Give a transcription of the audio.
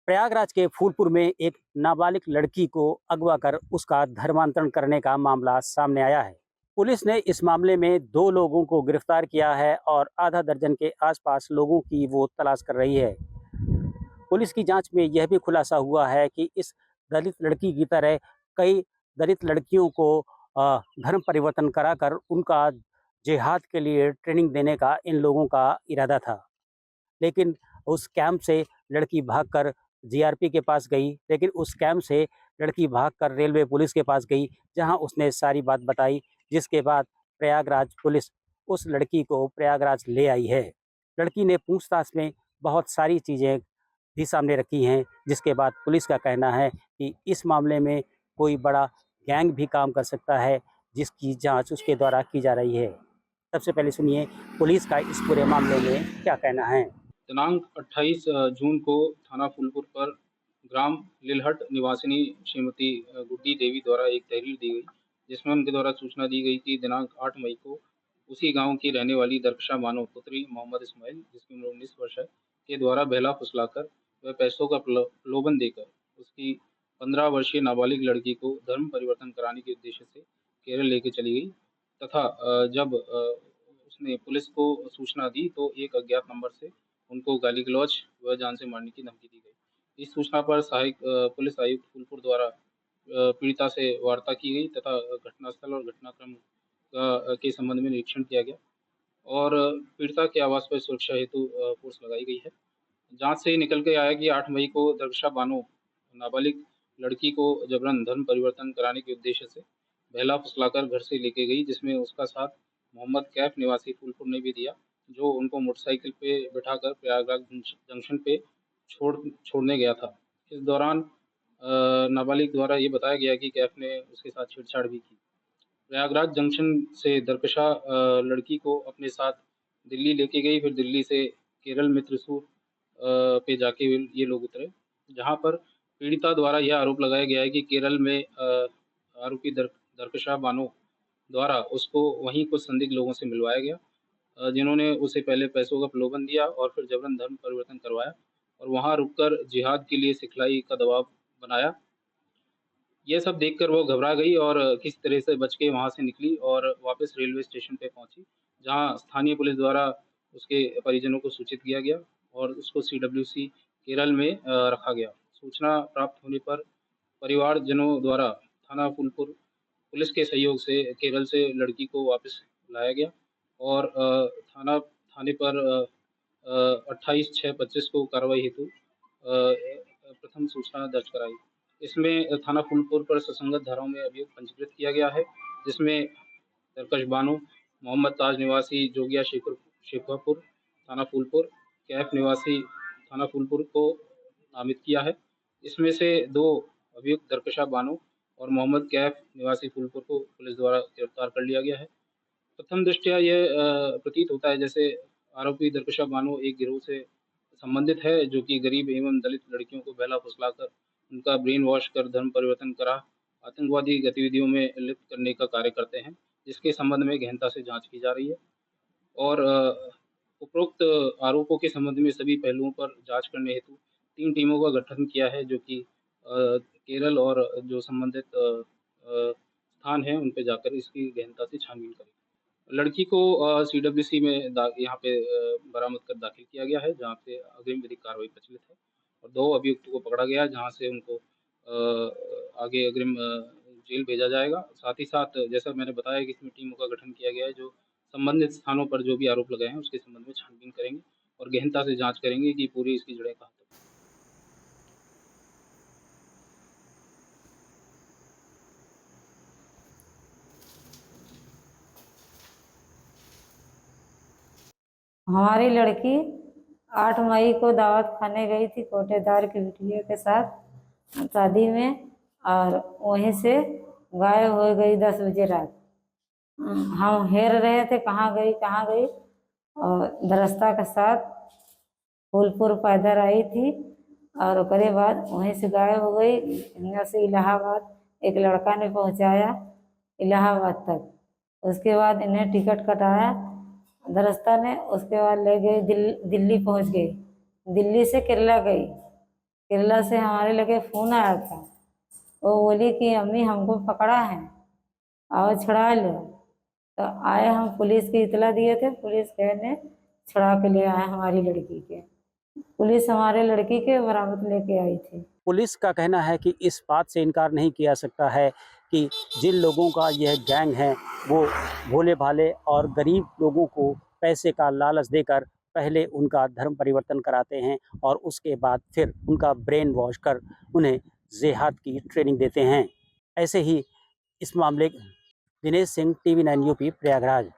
प्रयागराज के फूलपुर में एक नाबालिग लड़की को अगवा कर उसका धर्मांतरण करने का मामला सामने आया है। पुलिस ने इस मामले में 2 लोगों को गिरफ्तार किया है और आधा दर्जन के आसपास लोगों की वो तलाश कर रही है। पुलिस की जांच में यह भी खुलासा हुआ है कि इस दलित लड़की की तरह कई दलित लड़कियों को धर्म परिवर्तन कराकर उनका जिहाद के लिए ट्रेनिंग देने का इन लोगों का इरादा था। लेकिन उस कैंप से लड़की भागकर जीआरपी के पास गई, लेकिन उस कैंप से लड़की भागकर रेलवे पुलिस के पास गई, जहां उसने सारी बात बताई, जिसके बाद प्रयागराज पुलिस उस लड़की को प्रयागराज ले आई है। लड़की ने पूछताछ में बहुत सारी चीज़ें भी सामने रखी हैं, जिसके बाद पुलिस का कहना है कि इस मामले में कोई बड़ा गैंग भी काम कर सकता है, जिसकी जाँच उसके द्वारा की जा रही है। सबसे पहले सुनिए पुलिस का इस पूरे मामले में क्या कहना है। दिनांक 28 जून को थाना फूलपुर पर ग्राम लिलहट निवासिनी श्रीमती गुड्डी देवी द्वारा एक तहरीर दी गई, जिसमें उनके द्वारा सूचना दी गई कि दिनांक 8 मई को उसी गांव की रहने वाली दरकशा बानो पुत्री मोहम्मद इस्माइल, जिसकी उम्र 19 वर्ष है, के द्वारा बहला फुसलाकर व पैसों का प्रलोभन देकर उसकी 15 वर्षीय नाबालिग लड़की को धर्म परिवर्तन कराने के उद्देश्य से केरल लेके चली गई तथा जब उसने पुलिस को सूचना दी तो एक अज्ञात नंबर से उनको गाली गलौज व जान से मारने की धमकी दी गई। इस सूचना पर सहायक पुलिस आयुक्त फूलपुर द्वारा पीड़िता से वार्ता की गई तथा घटनास्थल और घटनाक्रम के संबंध में निरीक्षण किया गया और पीड़िता के आवास पर सुरक्षा हेतु फोर्स लगाई गई है। जांच से निकल के आया कि 8 मई को दरकशा बानो नाबालिग लड़की को जबरन धर्म परिवर्तन कराने के उद्देश्य से बहला फुसलाकर घर से लेके गई, जिसमें उसका साथ मोहम्मद कैफ निवासी फूलपुर ने भी दिया, जो उनको मोटरसाइकिल पे बिठाकर प्रयागराज जंक्शन पे छोड़ने गया था। इस दौरान नाबालिग द्वारा ये बताया गया कि कैफ ने उसके साथ छेड़छाड़ भी की। प्रयागराज जंक्शन से दरकशा लड़की को अपने साथ दिल्ली लेके गई, फिर दिल्ली से केरल में त्रिशूर पे जाके ये लोग उतरे, जहाँ पर पीड़िता द्वारा यह आरोप लगाया गया है कि केरल में आरोपी दरकशा बानो द्वारा उसको वहीं कुछ संदिग्ध लोगों से मिलवाया गया, जिन्होंने उसे पहले पैसों का प्रलोभन दिया और फिर जबरन धर्म परिवर्तन करवाया और वहां रुककर जिहाद के लिए सिखलाई का दबाव बनाया। यह सब देखकर वो घबरा गई और किसी तरह से बच के वहां से निकली और वापस रेलवे स्टेशन पे पहुंची, जहां स्थानीय पुलिस द्वारा उसके परिजनों को सूचित किया गया और उसको सीडब्ल्यूसी केरल में रखा गया। सूचना प्राप्त होने पर परिवारजनों द्वारा थाना फूलपुर पुलिस के सहयोग से केरल से लड़की को वापस लाया गया और थाने पर 28/6/25 को कार्रवाई हेतु प्रथम सूचना दर्ज कराई। इसमें थाना फूलपुर पर ससंगत धाराओं में अभियोग पंजीकृत किया गया है, जिसमें तरकश बानो, मोहम्मद ताज निवासी जोगिया शेखुपुर थाना फूलपुर, कैफ निवासी थाना फूलपुर को नामित किया है। इसमें से 2 अभियुक्त दरकशा बानो और मोहम्मद कैफ निवासी फूलपुर को पुलिस द्वारा गिरफ्तार कर लिया गया है। प्रथम दृष्टया यह प्रतीत होता है जैसे आरोपी दरकशा बानो एक गिरोह से संबंधित है, जो कि गरीब एवं दलित लड़कियों को बहला फुसलाकर उनका ब्रेन वॉश कर धर्म परिवर्तन करा आतंकवादी गतिविधियों में लिप्त करने का कार्य करते हैं, जिसके संबंध में गहनता से जांच की जा रही है और उपरोक्त आरोपों के संबंध में सभी पहलुओं पर जांच करने हेतु 3 टीमों का गठन किया है, जो कि केरल और जो संबंधित स्थान है उन पे जाकर इसकी गहनता से छानबीन करेगी। लड़की को सीडब्ल्यूसी में यहाँ पे बरामद कर दाखिल किया गया है, जहाँ पे अग्रिम विधिक कार्रवाई प्रचलित है और 2 अभियुक्तों को पकड़ा गया, जहाँ से उनको आगे अग्रिम जेल भेजा जाएगा। साथ ही साथ जैसा मैंने बताया कि इसमें टीमों का गठन किया गया है, जो संबंधित स्थानों पर जो भी आरोप लगाए हैं उसके संबंध में छानबीन करेंगे और गहनता से जांच करेंगे कि पूरी इसकी जड़ें कहाँ तक। हमारी लड़की 8 मई को दावत खाने गई थी कोटेदार की बिटिया के साथ शादी में और वहीं से गायब हो गई 10 बजे रात। हम हेर रहे थे कहाँ गई और दरस्ता के साथ फूलपुर पैदल आई थी और उसके बाद वहीं से गायब हो गई। यहाँ से इलाहाबाद एक लड़का ने पहुँचाया इलाहाबाद तक, उसके बाद इन्हें टिकट कटाया दरस्ता ने, उसके बाद ले गई दिल्ली पहुँच गई, दिल्ली से केरला गई। केरला से हमारे लगे फ़ोन आया था। वो बोली कि अम्मी हमको पकड़ा है, आओ छुड़ा लो। तो आए, हम पुलिस की इतला दिए थे, पुलिस गए ने छुड़ा के ले आए हमारी लड़की के। पुलिस हमारे लड़की के बरामद लेके आई थी। पुलिस का कहना है कि इस बात से इनकार नहीं किया सकता है कि जिन लोगों का यह गैंग है वो भोले भाले और गरीब लोगों को पैसे का लालच देकर पहले उनका धर्म परिवर्तन कराते हैं और उसके बाद फिर उनका ब्रेन वॉश कर उन्हें जिहाद की ट्रेनिंग देते हैं। ऐसे ही इस मामले दिनेश सिंह, TV9 यूपी, प्रयागराज।